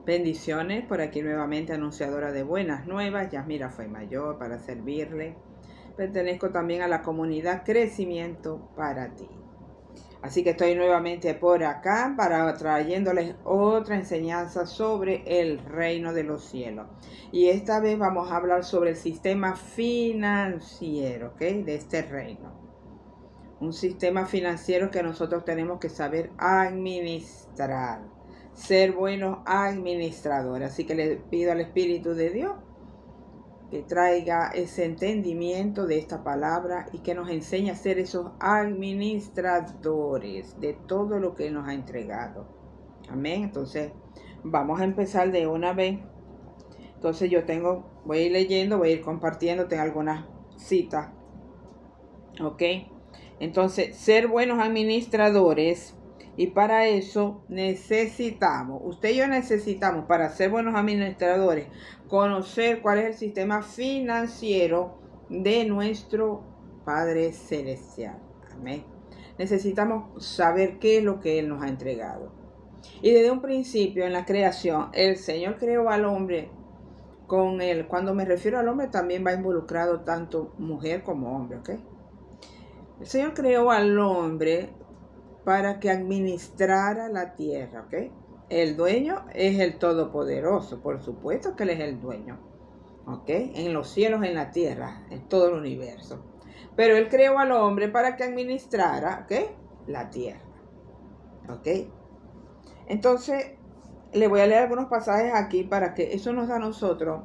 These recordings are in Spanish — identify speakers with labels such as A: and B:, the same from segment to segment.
A: Bendiciones, por aquí nuevamente anunciadora de buenas nuevas. Yasmira fue mayor para servirle. Pertenezco también a la comunidad Crecimiento para ti. Así que estoy nuevamente por acá para trayéndoles otra enseñanza sobre el reino de los cielos. Y esta vez vamos a hablar sobre el sistema financiero, ¿ok? De este reino. Un sistema financiero que nosotros tenemos que saber administrar. Ser buenos administradores. Así que le pido al Espíritu de Dios que traiga ese entendimiento de esta palabra y que nos enseñe a ser esos administradores de todo lo que nos ha entregado. Amén. Entonces, vamos a empezar de una vez. Entonces voy a ir leyendo, voy a ir compartiendo, tengo algunas citas. ¿Ok? Entonces, ser buenos administradores. Y para eso necesitamos, usted y yo necesitamos, para ser buenos administradores, conocer cuál es el sistema financiero de nuestro Padre Celestial. Amén. Necesitamos saber qué es lo que Él nos ha entregado. Y desde un principio en la creación, el Señor creó al hombre con Él. Cuando me refiero al hombre, también va involucrado tanto mujer como hombre, ¿ok? El Señor creó al hombre para que administrara la tierra, ¿ok? El dueño es el Todopoderoso, por supuesto que Él es el dueño, ¿ok? En los cielos, en la tierra, en todo el universo. Pero Él creó al hombre para que administrara, ¿ok? La tierra, ¿ok? Entonces, le voy a leer algunos pasajes aquí para que eso nos da a nosotros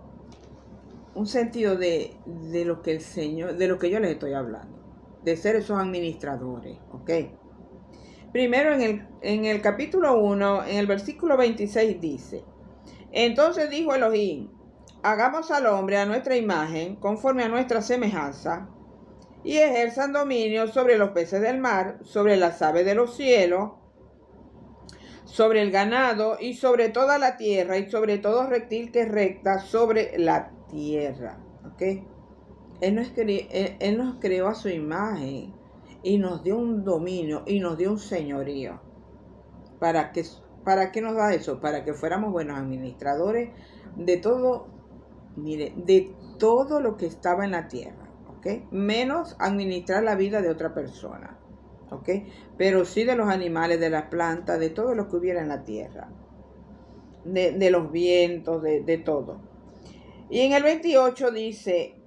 A: un sentido de lo que el Señor, de lo que yo les estoy hablando, de ser esos administradores, ¿ok? Primero en el capítulo 1, en el versículo 26 dice: Entonces dijo Elohim, hagamos al hombre a nuestra imagen, conforme a nuestra semejanza, y ejerzan dominio sobre los peces del mar, sobre las aves de los cielos, sobre el ganado y sobre toda la tierra y sobre todo reptil que recta sobre la tierra. ¿Ok? Él nos creó a su imagen y nos dio un dominio y nos dio un señorío. ¿Para qué nos da eso? Para que fuéramos buenos administradores de todo, de todo lo que estaba en la tierra, ¿ok? Menos administrar la vida de otra persona, ¿ok? Pero sí de los animales, de las plantas, de todo lo que hubiera en la tierra, de los vientos, de todo. Y en el 28 dice: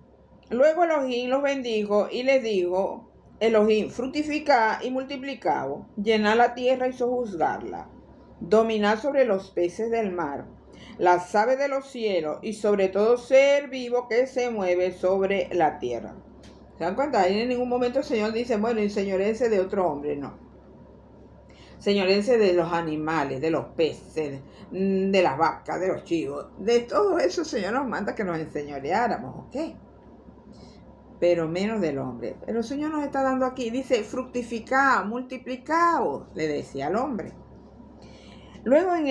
A: Luego Elohim los bendijo y les dijo: Elohim, fructificad y multiplicaos, llenad la tierra y sojuzgarla, dominad sobre los peces del mar, las aves de los cielos y sobre todo ser vivo que se mueve sobre la tierra. ¿Se dan cuenta? Ahí en ningún momento el Señor dice, bueno, enseñorense de otro hombre, no. Señorense de los animales, de los peces, de las vacas, de los chivos, de todo eso el Señor nos manda que nos enseñoreáramos, ¿ok? Pero menos del hombre. Pero el Señor nos está dando aquí, dice, fructificad, multiplicaos, le decía al hombre. Luego en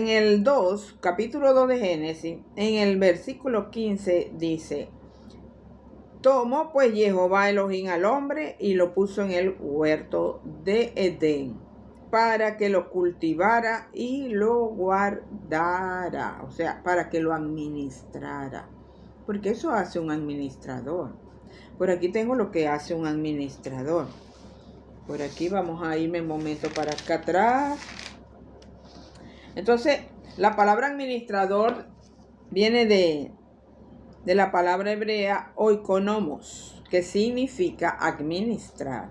A: el 2, capítulo 2 de Génesis, en el versículo 15 dice: Tomó pues Jehová Elohim al hombre y lo puso en el huerto de Edén para que lo cultivara y lo guardara, o sea, para que lo administrara, porque eso hace un administrador. Por aquí tengo lo que hace un administrador. Por aquí vamos a irme un momento para acá atrás. Entonces, la palabra administrador viene de la palabra hebrea oikonomos, que significa administrar,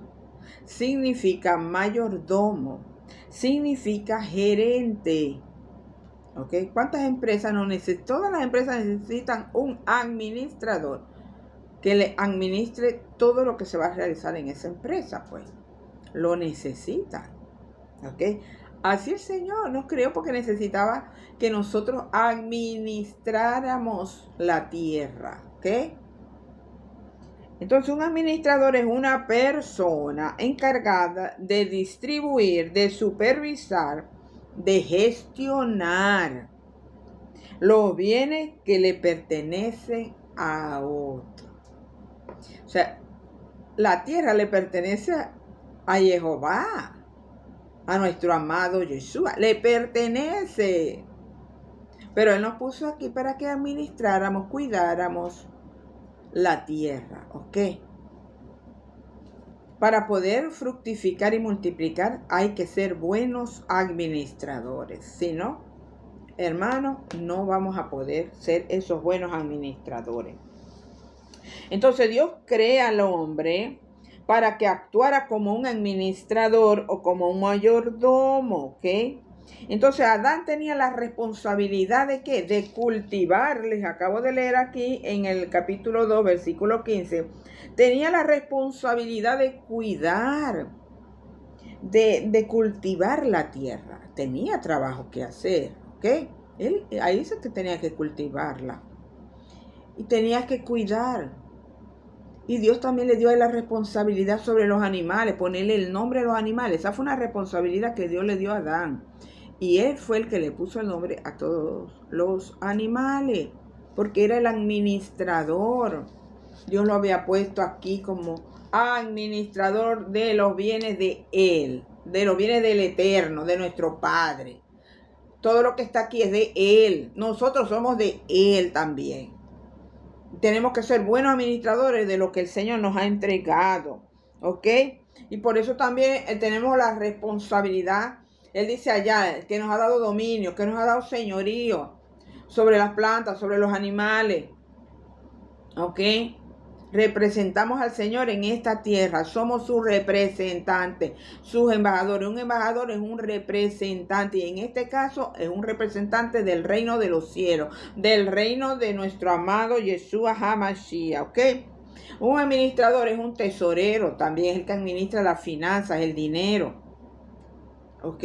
A: significa mayordomo, significa gerente. ¿Ok? ¿Cuántas empresas no necesitan? Todas las empresas necesitan un administrador que le administre todo lo que se va a realizar en esa empresa, pues. Lo necesitan. ¿Ok? Así el Señor nos creó porque necesitaba que nosotros administráramos la tierra, ¿ok? Entonces, un administrador es una persona encargada de distribuir, de supervisar, de gestionar los bienes que le pertenecen a otro. O sea, la tierra le pertenece a Jehová, a nuestro amado Yeshua, le pertenece. Pero Él nos puso aquí para que administráramos, cuidáramos la tierra, ¿ok? Para poder fructificar y multiplicar hay que ser buenos administradores. Si no, hermanos, no vamos a poder ser esos buenos administradores. Entonces Dios crea al hombre para que actuara como un administrador o como un mayordomo, ¿ok? Entonces Adán tenía la responsabilidad de ¿qué? De cultivar. Les acabo de leer aquí en el capítulo 2, versículo 15. Tenía la responsabilidad de cuidar, de cultivar la tierra. Tenía trabajo que hacer, ¿ok? Ahí dice que tenía que cultivarla. Y tenía que cuidar. Y Dios también le dio la responsabilidad sobre los animales, ponerle el nombre a los animales. Esa fue una responsabilidad que Dios le dio a Adán. Y él fue el que le puso el nombre a todos los animales, porque era el administrador. Dios lo había puesto aquí como administrador de los bienes de Él, de los bienes del Eterno, de nuestro Padre. Todo lo que está aquí es de Él. Nosotros somos de Él también. Tenemos que ser buenos administradores de lo que el Señor nos ha entregado, ¿ok? Y por eso también tenemos la responsabilidad. Él dice allá que nos ha dado dominio, que nos ha dado señorío sobre las plantas, sobre los animales, ¿ok? Representamos al Señor en esta tierra, somos sus representantes, sus embajadores. Un embajador es un representante y en este caso es un representante del reino de los cielos, del reino de nuestro amado Yeshua HaMashiach, ¿ok? Un administrador es un tesorero, también es el que administra las finanzas, el dinero, ¿ok?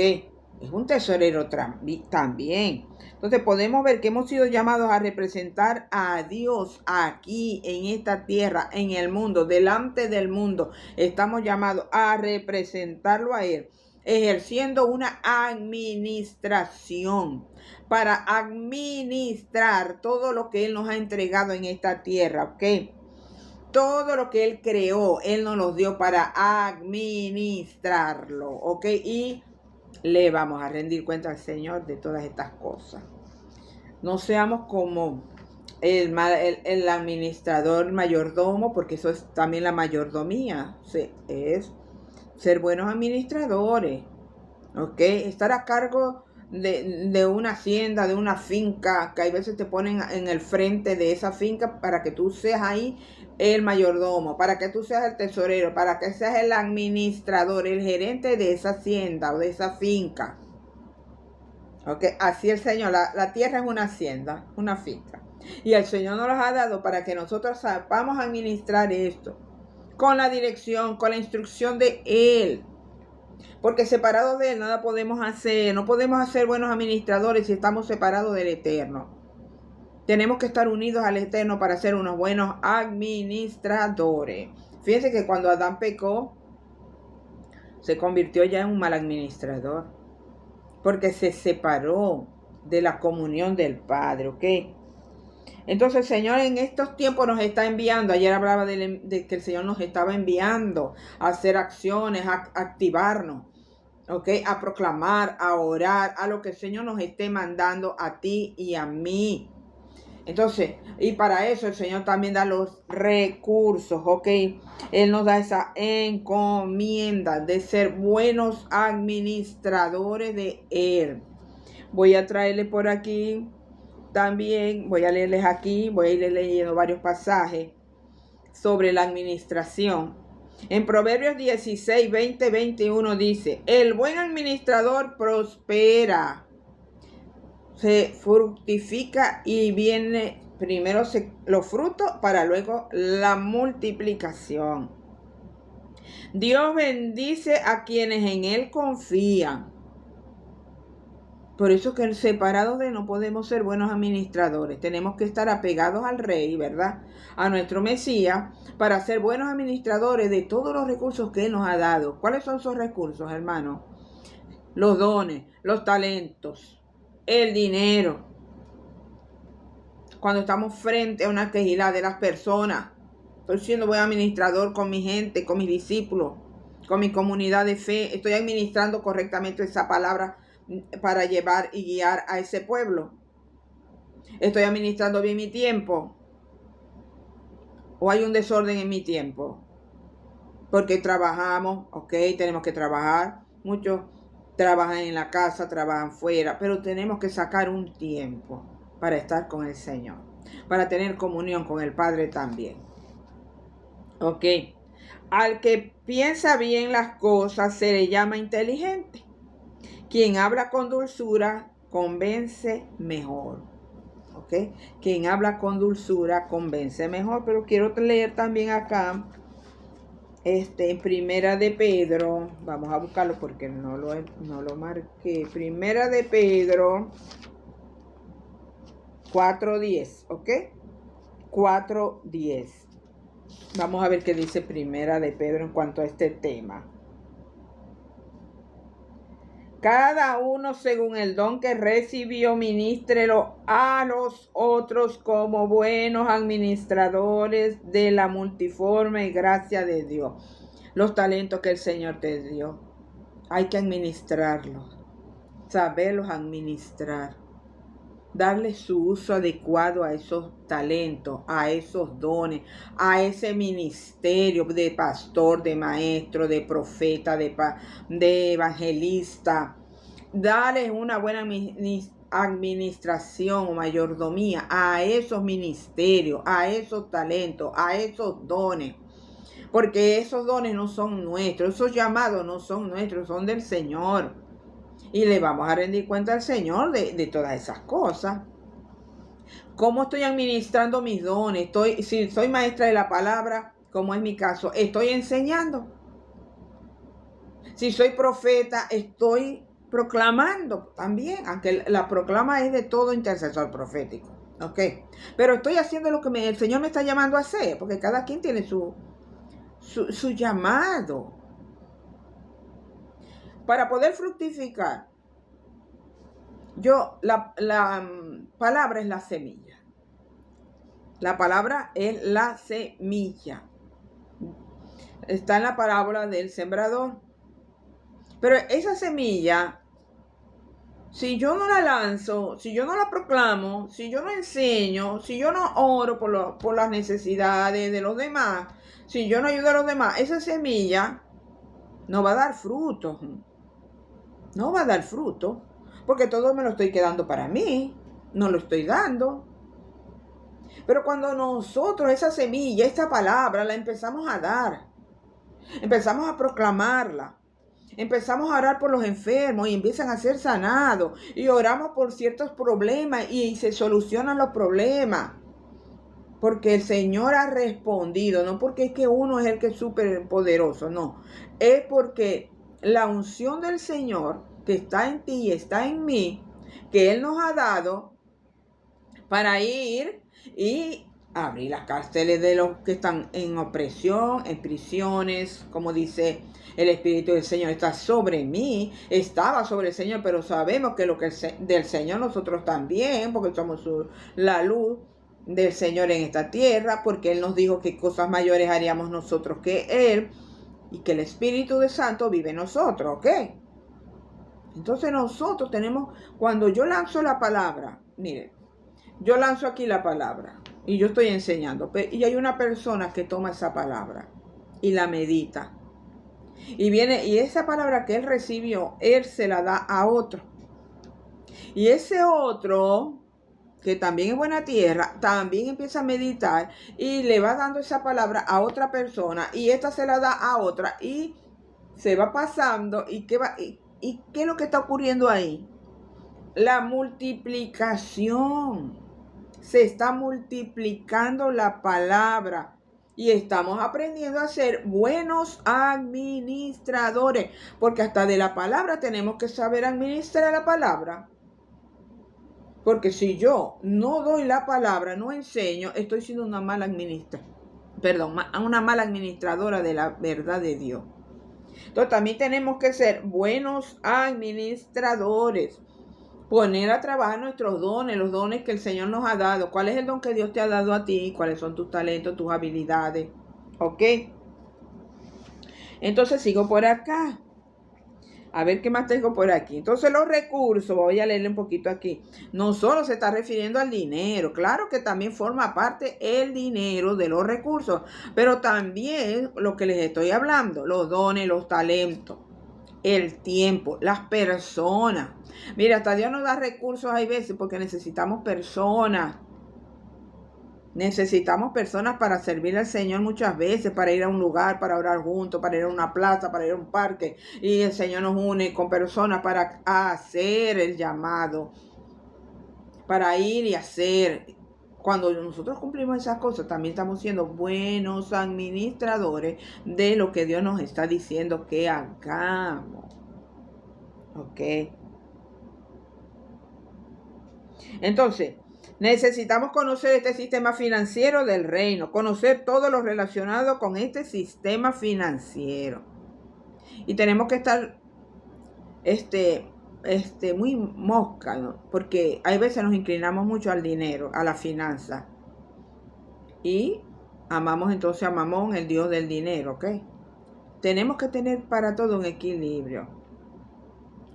A: Es un tesorero también. Entonces podemos ver que hemos sido llamados a representar a Dios aquí en esta tierra, en el mundo, delante del mundo. Estamos llamados a representarlo a Él, ejerciendo una administración para administrar todo lo que Él nos ha entregado en esta tierra, ¿ok? Todo lo que Él creó, Él nos lo dio para administrarlo, ¿ok? Y le vamos a rendir cuenta al Señor de todas estas cosas. No seamos como el administrador mayordomo, porque eso es también la mayordomía. Es ser buenos administradores, ¿ok? Estar a cargo de una hacienda, de una finca, que hay veces te ponen en el frente de esa finca para que tú seas ahí el mayordomo, para que tú seas el tesorero, para que seas el administrador, el gerente de esa hacienda o de esa finca. ¿Ok? Así el Señor, la tierra es una hacienda, una finca. Y el Señor nos los ha dado para que nosotros sepamos administrar esto con la dirección, con la instrucción de Él. Porque separados de Él nada podemos hacer. No podemos ser buenos administradores si estamos separados del Eterno. Tenemos que estar unidos al Eterno para ser unos buenos administradores. Fíjense que cuando Adán pecó, se convirtió ya en un mal administrador. Porque se separó de la comunión del Padre, ¿ok? Entonces el Señor en estos tiempos nos está enviando. Ayer hablaba de que el Señor nos estaba enviando a hacer acciones, a activarnos, ¿ok? A proclamar, a orar, a lo que el Señor nos esté mandando a ti y a mí. Entonces, y para eso el Señor también da los recursos, ¿ok? Él nos da esa encomienda de ser buenos administradores de Él. Voy a traerle por aquí también, voy a leerles aquí, voy a ir leyendo varios pasajes sobre la administración. En Proverbios 16, 20, 21 dice, el buen administrador prospera, se fructifica y viene primero los frutos para luego la multiplicación. Dios bendice a quienes en Él confían. Por eso que separados de Él no podemos ser buenos administradores. Tenemos que estar apegados al Rey, ¿verdad? A nuestro Mesías, para ser buenos administradores de todos los recursos que Él nos ha dado. ¿Cuáles son esos recursos, hermano? Los dones, los talentos, el dinero. Cuando estamos frente a una quejidad de las personas, estoy siendo buen administrador con mi gente, con mis discípulos, con mi comunidad de fe. Estoy administrando correctamente esa palabra para llevar y guiar a ese pueblo. ¿Estoy administrando bien mi tiempo? ¿O hay un desorden en mi tiempo? Porque trabajamos, ok, tenemos que trabajar. Muchos trabajan en la casa, trabajan fuera, pero tenemos que sacar un tiempo para estar con el Señor, para tener comunión con el Padre también. Ok, al que piensa bien las cosas se le llama inteligente. Quien habla con dulzura convence mejor. ¿Ok? Quien habla con dulzura convence mejor. Pero quiero leer también acá, en Primera de Pedro. Vamos a buscarlo porque no lo marqué. Primera de Pedro 4:10. ¿Ok? 4:10. Vamos a ver qué dice Primera de Pedro en cuanto a este tema. Cada uno según el don que recibió, ministrelo a los otros como buenos administradores de la multiforme gracia de Dios. Los talentos que el Señor te dio, hay que administrarlos, saberlos administrar, darle su uso adecuado a esos talentos, a esos dones, a ese ministerio de pastor, de maestro, de profeta, de evangelista. Darles una buena administración o mayordomía a esos ministerios, a esos talentos, a esos dones. Porque esos dones no son nuestros, esos llamados no son nuestros, son del Señor. Y le vamos a rendir cuenta al Señor de todas esas cosas. ¿Cómo estoy administrando mis dones? Si soy maestra de la palabra, como es mi caso, estoy enseñando. Si soy profeta, estoy proclamando también, aunque la proclama es de todo intercesor profético. ¿Ok? Pero estoy haciendo lo que el Señor me está llamando a hacer, porque cada quien tiene su llamado. Para poder fructificar, la palabra es la semilla. La palabra es la semilla. Está en la parábola del sembrador. Pero esa semilla, si yo no la lanzo, si yo no la proclamo, si yo no enseño, si yo no oro por las necesidades de los demás, si yo no ayudo a los demás, esa semilla no va a dar fruto. No va a dar fruto, porque todo me lo estoy quedando para mí, no lo estoy dando. Pero cuando nosotros esa semilla, esta palabra, la empezamos a dar, empezamos a proclamarla, empezamos a orar por los enfermos y empiezan a ser sanados, y oramos por ciertos problemas y se solucionan los problemas, porque el Señor ha respondido, no porque es que uno es el que es súper poderoso, no, es porque la unción del Señor que está en ti y está en mí, que Él nos ha dado para ir y abrir las cárceles de los que están en opresión, en prisiones, como dice el Espíritu del Señor está sobre mí, estaba sobre el Señor, pero sabemos que lo que del Señor nosotros también, porque somos la luz del Señor en esta tierra, porque Él nos dijo que cosas mayores haríamos nosotros que Él, y que el Espíritu de Santo vive en nosotros, ¿ok? Entonces nosotros tenemos, cuando yo lanzo la palabra, miren, yo lanzo aquí la palabra y yo estoy enseñando, y hay una persona que toma esa palabra y la medita. Y viene, y esa palabra que él recibió, él se la da a otro. Y ese otro, que también es buena tierra, también empieza a meditar y le va dando esa palabra a otra persona, y esta se la da a otra, y se va pasando. ¿Y qué es lo que está ocurriendo ahí? La multiplicación. Se está multiplicando la palabra. Y estamos aprendiendo a ser buenos administradores. Porque hasta de la palabra tenemos que saber administrar la palabra. Porque si yo no doy la palabra, no enseño, estoy siendo una mala administradora de la verdad de Dios. Entonces también tenemos que ser buenos administradores. Poner a trabajar nuestros dones, los dones que el Señor nos ha dado. ¿Cuál es el don que Dios te ha dado a ti? ¿Cuáles son tus talentos, tus habilidades? ¿Ok? Entonces sigo por acá. A ver qué más tengo por aquí. Entonces los recursos, voy a leerle un poquito aquí. No solo se está refiriendo al dinero, claro que también forma parte el dinero de los recursos, pero también lo que les estoy hablando, los dones, los talentos, el tiempo, las personas. Mira, hasta Dios nos da recursos hay veces porque necesitamos personas. Necesitamos personas para servir al Señor muchas veces, para ir a un lugar, para orar juntos, para ir a una plaza, para ir a un parque. Y el Señor nos une con personas para hacer el llamado, para ir y hacer. Cuando nosotros cumplimos esas cosas, también estamos siendo buenos administradores de lo que Dios nos está diciendo que hagamos. ¿Ok? Entonces, necesitamos conocer este sistema financiero del reino, conocer todo lo relacionado con este sistema financiero. Y tenemos que estar muy mosca, ¿no? Porque hay veces nos inclinamos mucho al dinero, a la finanza. Y amamos entonces a Mamón, el Dios del dinero, ¿ok? Tenemos que tener para todo un equilibrio,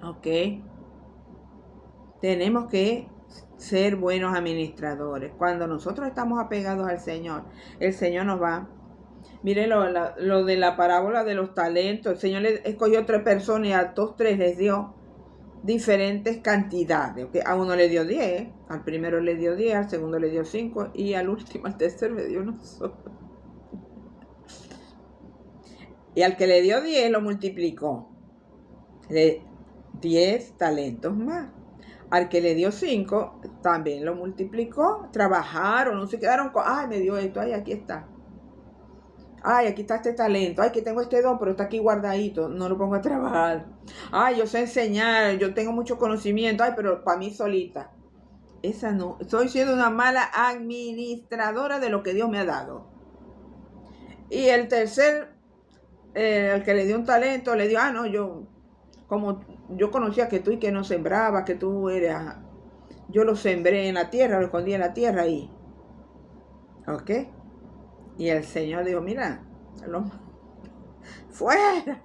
A: ¿ok? Tenemos que ser buenos administradores. Cuando nosotros estamos apegados al Señor, el Señor nos va. Miren lo de la parábola de los talentos. El Señor le escogió 3 personas y a todos 3 les dio diferentes cantidades. ¿Okay? A uno le dio 10, al primero le dio 10, al segundo le dio 5 y al último, al tercero le dio 1 solo. Y al que le dio 10 lo multiplicó. 10 talentos más. Al que le dio 5, también lo multiplicó. Trabajaron, no se quedaron con, ay, me dio esto, ay, aquí está. Ay, aquí está este talento, ay, que tengo este don, pero está aquí guardadito, no lo pongo a trabajar. Ay, yo sé enseñar, yo tengo mucho conocimiento, ay, pero para mí solita. Esa no, estoy siendo una mala administradora de lo que Dios me ha dado. Y el tercer, el que le dio un talento, le dio, no, como yo conocía que tú y que no sembraba, que tú eras, yo lo sembré en la tierra, lo escondí en la tierra y, ¿ok? Y el Señor dijo, mira, fuera.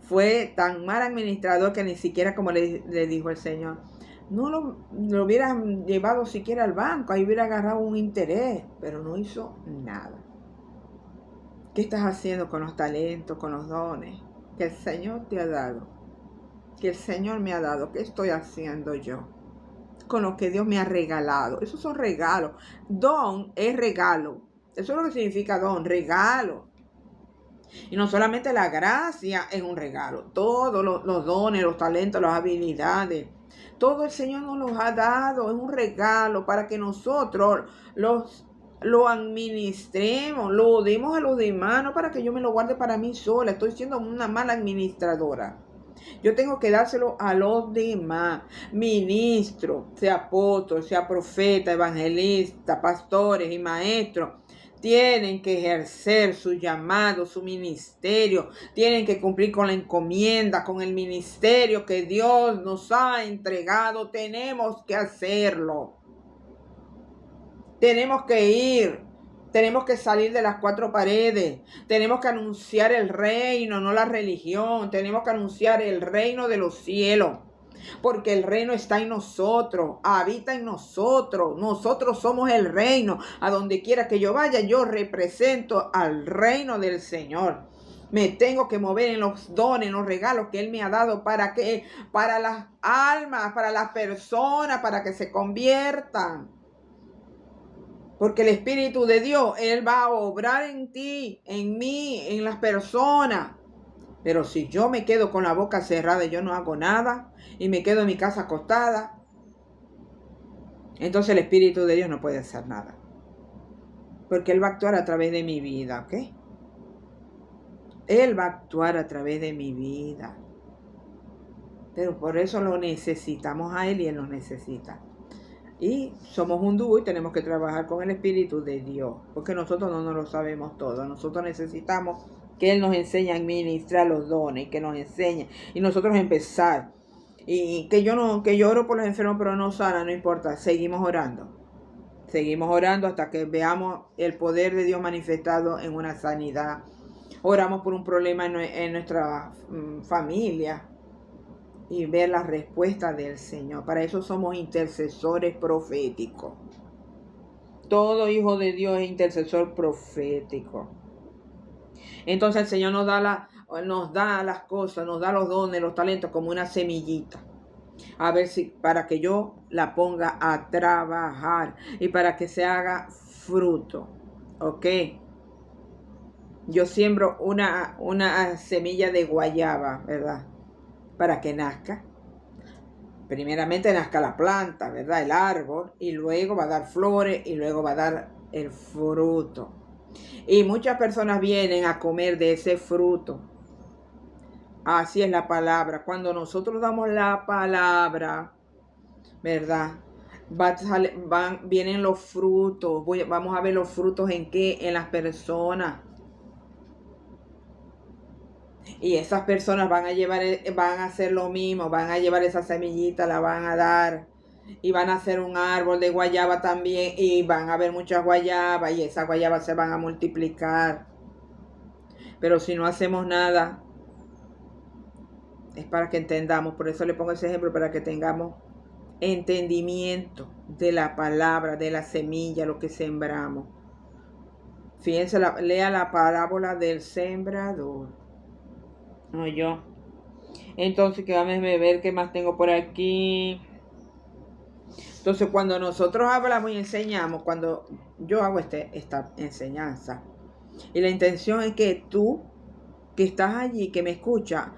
A: Fue tan mal administrador que ni siquiera como le dijo el Señor, no lo hubieran llevado siquiera al banco, ahí hubiera agarrado un interés, pero no hizo nada. ¿Qué estás haciendo con los talentos, con los dones que el Señor te ha dado? Que el Señor me ha dado. ¿Qué estoy haciendo yo con lo que Dios me ha regalado? Esos son regalos. Don es regalo. Eso es lo que significa don, regalo. Y no solamente la gracia es un regalo, todos los dones, los talentos, las habilidades, todo el Señor nos los ha dado, es un regalo para que nosotros lo administremos, lo demos a los demás, no para que yo me lo guarde para mí sola. Estoy siendo una mala administradora. Yo tengo que dárselo a los demás, ministro, sea apóstol, sea profeta, evangelista, pastores y maestros. Tienen que ejercer su llamado, su ministerio. Tienen que cumplir con la encomienda, con el ministerio que Dios nos ha entregado. Tenemos que hacerlo. Tenemos que ir. Tenemos que salir de las 4 paredes. Tenemos que anunciar el reino, no la religión. Tenemos que anunciar el reino de los cielos. Porque el reino está en nosotros, habita en nosotros. Nosotros somos el reino. A donde quiera que yo vaya, yo represento al reino del Señor. Me tengo que mover en los dones, en los regalos que Él me ha dado para las almas, para las personas, para que se conviertan. Porque el Espíritu de Dios, Él va a obrar en ti, en mí, en las personas. Pero si yo me quedo con la boca cerrada y yo no hago nada y me quedo en mi casa acostada, entonces el Espíritu de Dios no puede hacer nada. Porque Él va a actuar a través de mi vida, ¿ok? Él va a actuar a través de mi vida. Pero por eso lo necesitamos a Él y Él nos necesita. Y somos un dúo y tenemos que trabajar con el Espíritu de Dios. Porque nosotros no nos lo sabemos todo. Nosotros necesitamos que Él nos enseñe a administrar los dones, que nos enseñe. Y nosotros empezar. Y que yo oro por los enfermos pero no sana, no importa. Seguimos orando. Seguimos orando hasta que veamos el poder de Dios manifestado en una sanidad. Oramos por un problema en nuestra familia. y ver la respuesta del Señor. Para eso somos intercesores proféticos. Todo hijo de Dios es intercesor profético. Entonces el Señor nos da las cosas, nos da los dones, los talentos como una semillita. A ver si, para que yo la ponga a trabajar y para que se haga fruto. ¿Ok? Yo siembro una semilla de guayaba, ¿verdad? Para que nazca. Primeramente nazca la planta, ¿verdad? El árbol, y luego va a dar flores y luego va a dar el fruto. Y muchas personas vienen a comer de ese fruto. Así es la palabra. Cuando nosotros damos la palabra, ¿verdad? Vienen los frutos. Vamos a ver los frutos en qué, en las personas. Y esas personas van a hacer lo mismo, van a llevar esa semillita, la van a dar. Y van a hacer un árbol de guayaba también. Y van a haber muchas guayabas. Y esas guayabas se van a multiplicar. Pero si no hacemos nada, es para que entendamos. Por eso le pongo ese ejemplo, para que tengamos entendimiento de la palabra, de la semilla, lo que sembramos. Fíjense, lea la parábola del sembrador. No, yo. Entonces, que vamos a ver qué más tengo por aquí. Entonces, cuando nosotros hablamos y enseñamos, cuando yo hago esta enseñanza, y la intención es que tú, que estás allí, que me escuchas,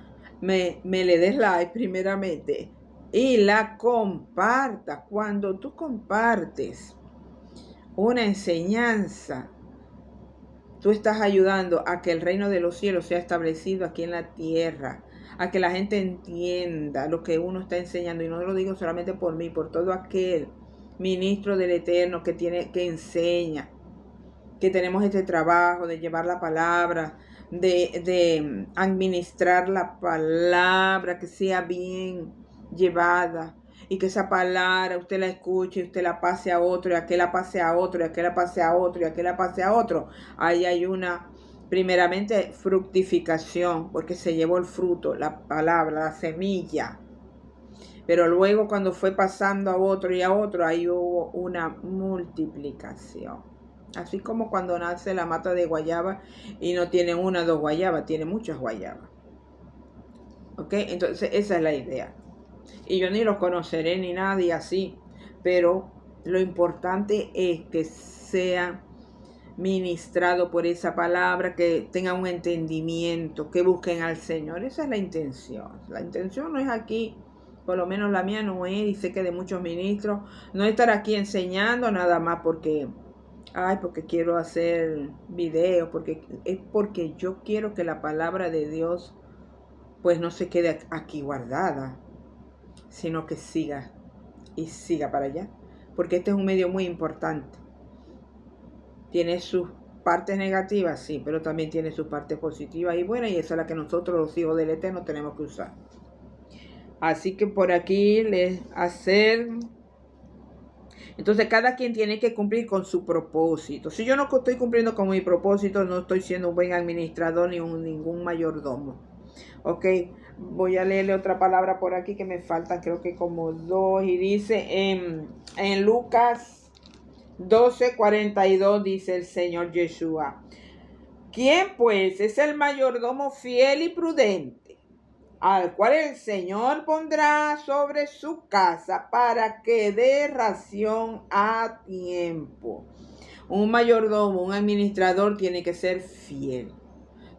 A: me le des like primeramente y la compartas. Cuando tú compartes una enseñanza, tú estás ayudando a que el reino de los cielos sea establecido aquí en la tierra, a que la gente entienda lo que uno está enseñando. Y no lo digo solamente por mí, por todo aquel ministro del Eterno que enseña, que tenemos este trabajo de llevar la palabra, de administrar la palabra, que sea bien llevada. Y que esa palabra usted la escuche y usted la pase a otro, y aquel la pase a otro, y aquel la pase a otro, y aquel la pase a otro. Ahí hay primeramente, fructificación, porque se llevó el fruto, la palabra, la semilla. Pero luego, cuando fue pasando a otro y a otro, ahí hubo una multiplicación. Así como cuando nace la mata de guayaba y no tiene una o dos guayabas, tiene muchas guayabas. ¿Ok? Entonces, esa es la idea. Y yo ni los conoceré ni nadie así, pero lo importante es que sea ministrado por esa palabra, que tengan un entendimiento, que busquen al Señor. Esa es la intención. La intención no es aquí, por lo menos la mía no es, y sé que de muchos ministros, no estar aquí enseñando nada más porque quiero hacer videos, es porque yo quiero que la palabra de Dios pues no se quede aquí guardada, sino que siga y siga para allá, porque este es un medio muy importante. Tiene sus partes negativas, sí, pero también tiene sus partes positivas y buenas, y esa es la que nosotros, los hijos del Eterno, tenemos que usar. Así que por aquí entonces cada quien tiene que cumplir con su propósito. Si yo no estoy cumpliendo con mi propósito, no estoy siendo un buen administrador ni ningún mayordomo. Ok, voy a leerle otra palabra por aquí que me faltan, creo que como 2, y dice en Lucas 12:42, dice el Señor Yeshua: ¿quién pues es el mayordomo fiel y prudente, al cual el Señor pondrá sobre su casa para que dé ración a tiempo? Un mayordomo, un administrador tiene que ser fiel.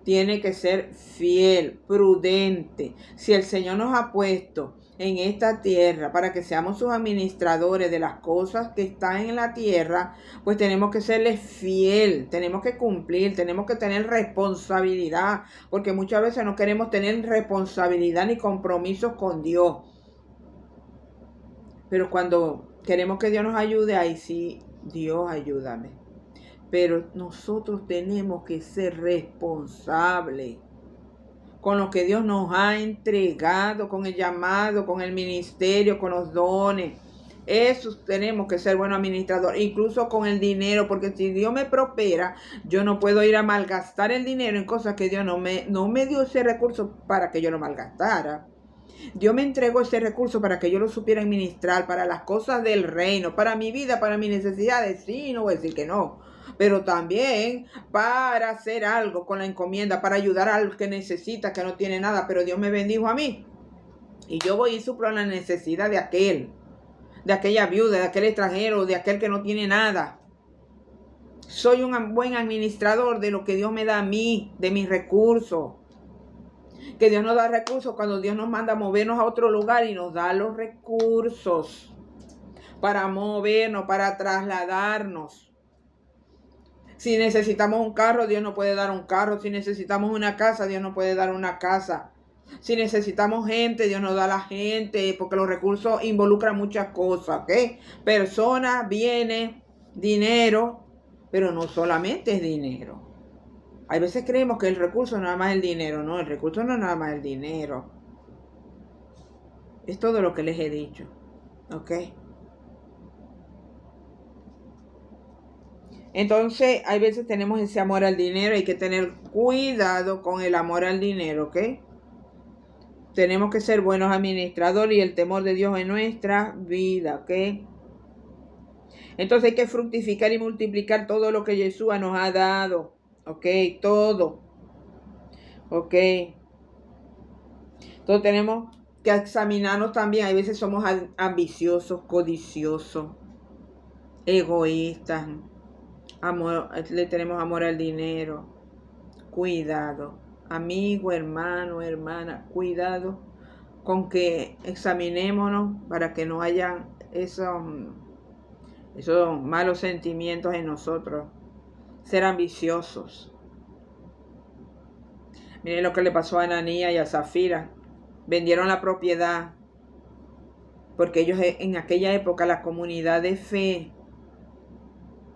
A: Tiene que ser fiel, prudente. Si el Señor nos ha puesto en esta tierra para que seamos sus administradores de las cosas que están en la tierra, pues tenemos que serles fiel, tenemos que cumplir, tenemos que tener responsabilidad, porque muchas veces no queremos tener responsabilidad ni compromisos con Dios. Pero cuando queremos que Dios nos ayude, ahí sí, Dios ayúdame. Pero nosotros tenemos que ser responsables con lo que Dios nos ha entregado, con el llamado, con el ministerio, con los dones. Eso tenemos que ser buenos administradores, incluso con el dinero, porque si Dios me prospera, yo no puedo ir a malgastar el dinero en cosas que Dios no me dio ese recurso para que yo lo malgastara. Dios me entregó ese recurso para que yo lo supiera administrar para las cosas del reino, para mi vida, para mis necesidades. Sí, no voy a decir que no, pero también para hacer algo con la encomienda, para ayudar al que necesita, que no tiene nada. Pero Dios me bendijo a mí y yo voy y suplo la necesidad de aquella viuda, de aquel extranjero, de aquel que no tiene nada. Soy un buen administrador de lo que Dios me da a mí, de mis recursos. Que Dios nos da recursos cuando Dios nos manda a movernos a otro lugar y nos da los recursos para movernos, para trasladarnos. Si necesitamos un carro, Dios nos puede dar un carro. Si necesitamos una casa, Dios nos puede dar una casa. Si necesitamos gente, Dios nos da la gente, porque los recursos involucran muchas cosas, ¿ok? Personas, bienes, dinero, pero no solamente es dinero. Hay veces creemos que el recurso no es nada más el dinero. No, el recurso no es nada más el dinero. Es todo lo que les he dicho. ¿Ok? Entonces, hay veces tenemos ese amor al dinero. Hay que tener cuidado con el amor al dinero. ¿Ok? Tenemos que ser buenos administradores y el temor de Dios en nuestra vida. ¿Ok? Entonces hay que fructificar y multiplicar todo lo que Jesús nos ha dado. ¿Ok? Todo. ¿Ok? Entonces tenemos que examinarnos también. Hay veces somos ambiciosos, codiciosos, egoístas. Le tenemos amor al dinero. Cuidado. Amigo, hermano, hermana, cuidado con que examinémonos para que no haya esos malos sentimientos en nosotros. Ser ambiciosos. Miren lo que le pasó a Ananías y a Zafira. Vendieron la propiedad porque ellos, en aquella época, la comunidad de fe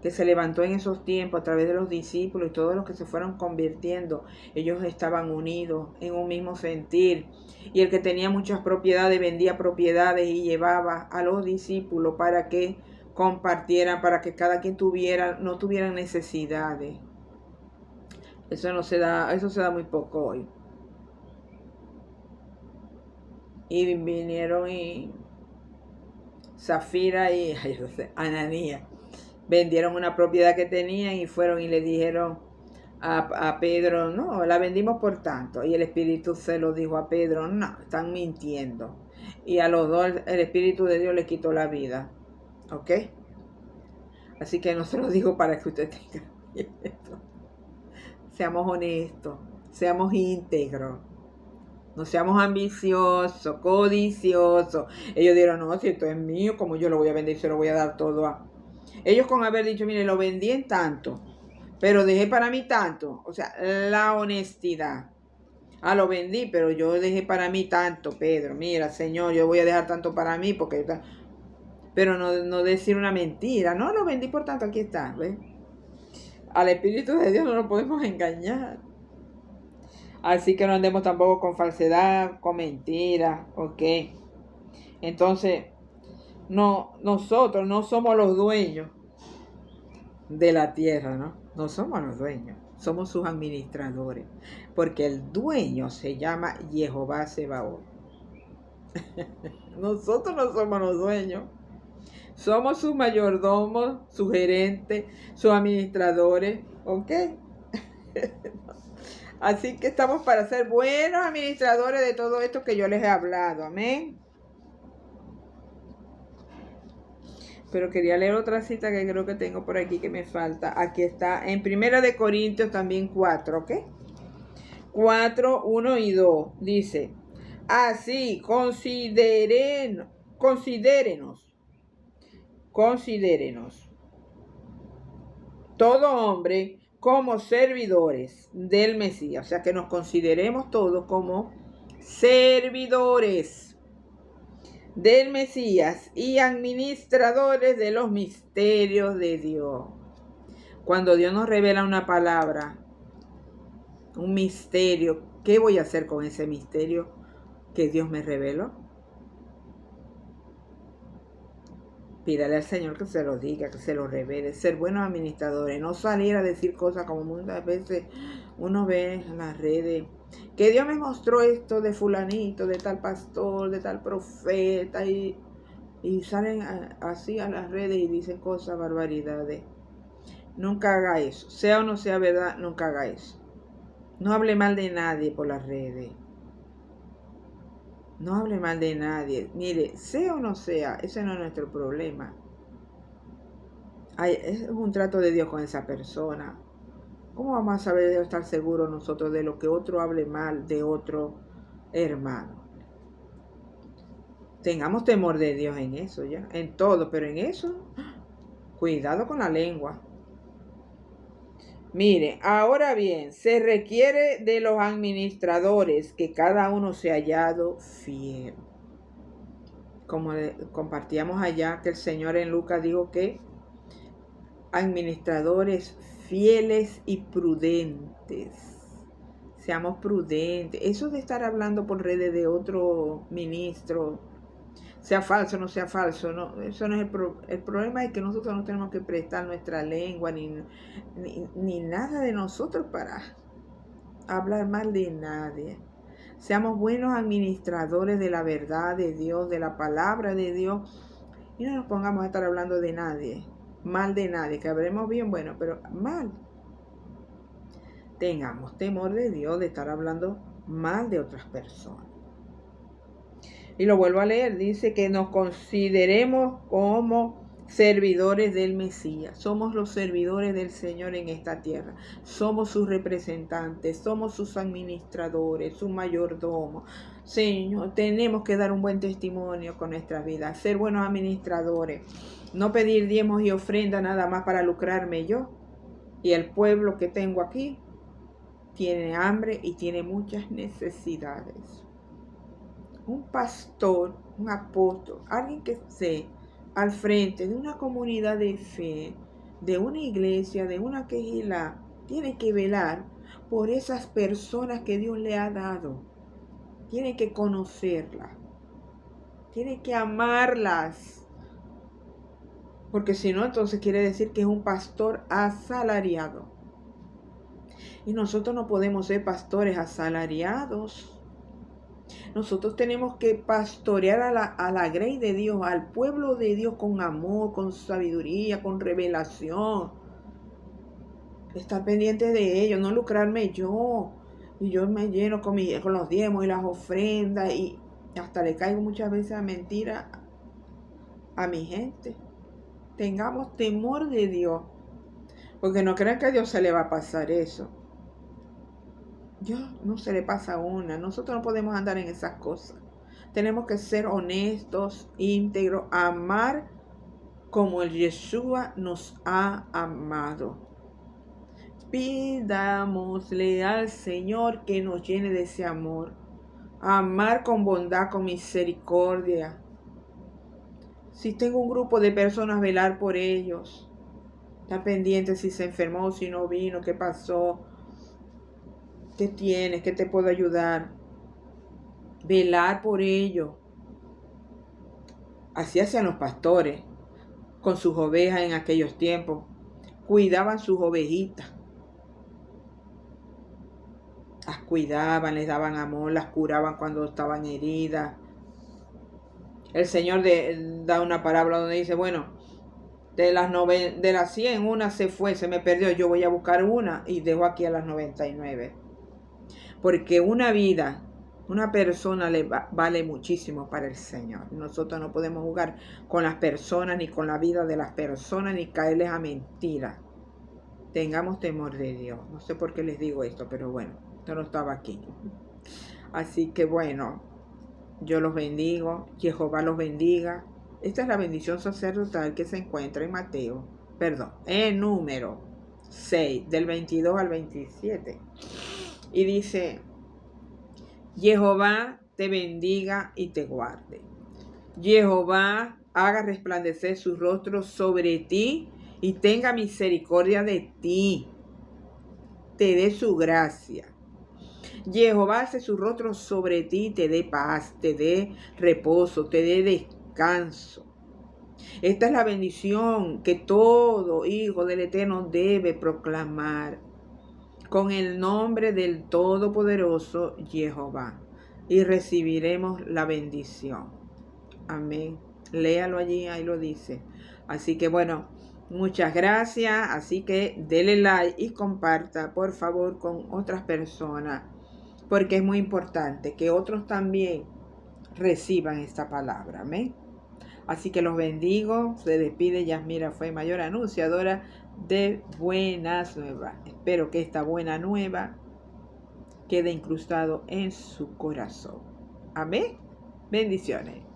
A: que se levantó en esos tiempos a través de los discípulos y todos los que se fueron convirtiendo, ellos estaban unidos en un mismo sentir. Y el que tenía muchas propiedades vendía propiedades y llevaba a los discípulos para que compartieran, para que cada quien no tuvieran necesidades. Eso se da muy poco hoy. Y vinieron y Zafira y Ananías vendieron una propiedad que tenían y fueron y le dijeron a Pedro, no, la vendimos por tanto. Y el Espíritu se lo dijo a Pedro, no, están mintiendo. Y a los dos el Espíritu de Dios les quitó la vida. ¿Ok? Así que no se lo digo para que usted tenga esto. Seamos honestos, seamos íntegros. No seamos ambiciosos, codiciosos. Ellos dijeron, no, si esto es mío, como yo lo voy a vender, se lo voy a dar todo a... Ellos con haber dicho, mire, lo vendí en tanto, pero dejé para mí tanto. O sea, la honestidad. Lo vendí, pero yo dejé para mí tanto, Pedro. Mira, Señor, yo voy a dejar tanto para mí, porque... Pero no decir una mentira. No, lo vendí por tanto, aquí está, ¿ves? Al Espíritu de Dios no lo podemos engañar. Así que no andemos tampoco con falsedad, con mentiras, ¿ok? Entonces, nosotros no somos los dueños de la tierra, ¿no? No somos los dueños, somos sus administradores, porque el dueño se llama Jehová Sebaot. Nosotros no somos los dueños, somos sus mayordomos, sus gerentes, sus administradores, ¿ok? Así que estamos para ser buenos administradores de todo esto que yo les he hablado. Amén. Pero quería leer otra cita que creo que tengo por aquí que me falta. Aquí está en 1 de Corintios también 4, ¿ok? 4, 1 y 2. Dice, así, considérenos. Todo hombre como servidores del Mesías. O sea, que nos consideremos todos como servidores del Mesías y administradores de los misterios de Dios. Cuando Dios nos revela una palabra, un misterio, ¿qué voy a hacer con ese misterio que Dios me reveló? Pídale al Señor que se lo diga, que se lo revele. Ser buenos administradores, no salir a decir cosas como muchas veces uno ve en las redes. que Dios me mostró esto de fulanito, de tal pastor, de tal profeta, y salen así a las redes y dicen cosas, barbaridades. Nunca haga eso. Sea o no sea verdad, nunca haga eso. No hable mal de nadie por las redes. No hable mal de nadie. Mire, sea o no sea, ese no es nuestro problema. Es un trato de Dios con esa persona. ¿Cómo vamos a saber estar seguros nosotros de lo que otro hable mal de otro hermano? Tengamos temor de Dios en eso, ya, en todo, pero en eso, cuidado con la lengua. Mire, ahora bien, se requiere de los administradores que cada uno sea hallado fiel. Como compartíamos allá, que el Señor en Lucas dijo que administradores fieles y prudentes. Seamos prudentes. Eso de estar hablando por redes de otro ministro, sea falso o no sea falso, no, eso no es el problema. Es que nosotros no tenemos que prestar nuestra lengua ni nada de nosotros para hablar mal de nadie. Seamos buenos administradores de la verdad de Dios, de la palabra de Dios, y no nos pongamos a estar hablando de nadie, mal de nadie, que habremos bien, bueno, pero mal. Tengamos temor de Dios de estar hablando mal de otras personas. Y lo vuelvo a leer, dice que nos consideremos como servidores del Mesías. Somos los servidores del Señor en esta tierra. Somos sus representantes, somos sus administradores, su mayordomo. Señor, tenemos que dar un buen testimonio con nuestra vida, ser buenos administradores, no pedir diezmos y ofrendas nada más para lucrarme yo. Y el pueblo que tengo aquí tiene hambre y tiene muchas necesidades. Un pastor, un apóstol, alguien que esté al frente de una comunidad de fe, de una iglesia, de una quejilá, tiene que velar por esas personas que Dios le ha dado. Tiene que conocerlas. Tiene que amarlas. Porque si no, entonces quiere decir que es un pastor asalariado. Y nosotros no podemos ser pastores asalariados. Nosotros tenemos que pastorear a la grey de Dios, al pueblo de Dios con amor, con sabiduría, con revelación. Estar pendiente de ellos, no lucrarme yo. Y yo me lleno con los diezmos y las ofrendas y hasta le caigo muchas veces a mentira a mi gente. Tengamos temor de Dios, porque no crean que a Dios se le va a pasar eso. Dios no se le pasa una. Nosotros no podemos andar en esas cosas. Tenemos que ser honestos, íntegros, amar como el Yeshua nos ha amado. Pidámosle al Señor que nos llene de ese amor. Amar con bondad, con misericordia. Si tengo un grupo de personas, velar por ellos. Estar pendiente si se enfermó, si no vino, qué pasó. ¿Qué tienes? ¿Qué te puedo ayudar? Velar por ello. Así hacían los pastores con sus ovejas en aquellos tiempos. Cuidaban sus ovejitas. Las cuidaban, les daban amor, las curaban cuando estaban heridas. El Señor da una parábola donde dice, bueno, de las 100, una se fue, se me perdió, yo voy a buscar una y dejo aquí a las 99. Porque una vida, una persona vale muchísimo para el Señor. Nosotros no podemos jugar con las personas, ni con la vida de las personas, ni caerles a mentiras. Tengamos temor de Dios. No sé por qué les digo esto, pero bueno, yo no estaba aquí. Así que bueno, yo los bendigo, Jehová los bendiga. Esta es la bendición sacerdotal que se encuentra en Número 6, del 22 al 27. Y dice, Jehová te bendiga y te guarde. Jehová haga resplandecer su rostro sobre ti y tenga misericordia de ti. Te dé su gracia. Jehová hace su rostro sobre ti y te dé paz, te dé reposo, te dé descanso. Esta es la bendición que todo hijo del Eterno debe proclamar. con el nombre del Todopoderoso Jehová y recibiremos la bendición. Amén. Léalo allí, ahí lo dice. Así que bueno, muchas gracias. Así que dele like y comparta, por favor, con otras personas, porque es muy importante que otros también reciban esta palabra. Amén. Así que los bendigo. Se despide Yasmira Fue, mayor anunciadora de buenas nuevas. Espero que esta buena nueva quede incrustado en su corazón. Amén. Bendiciones.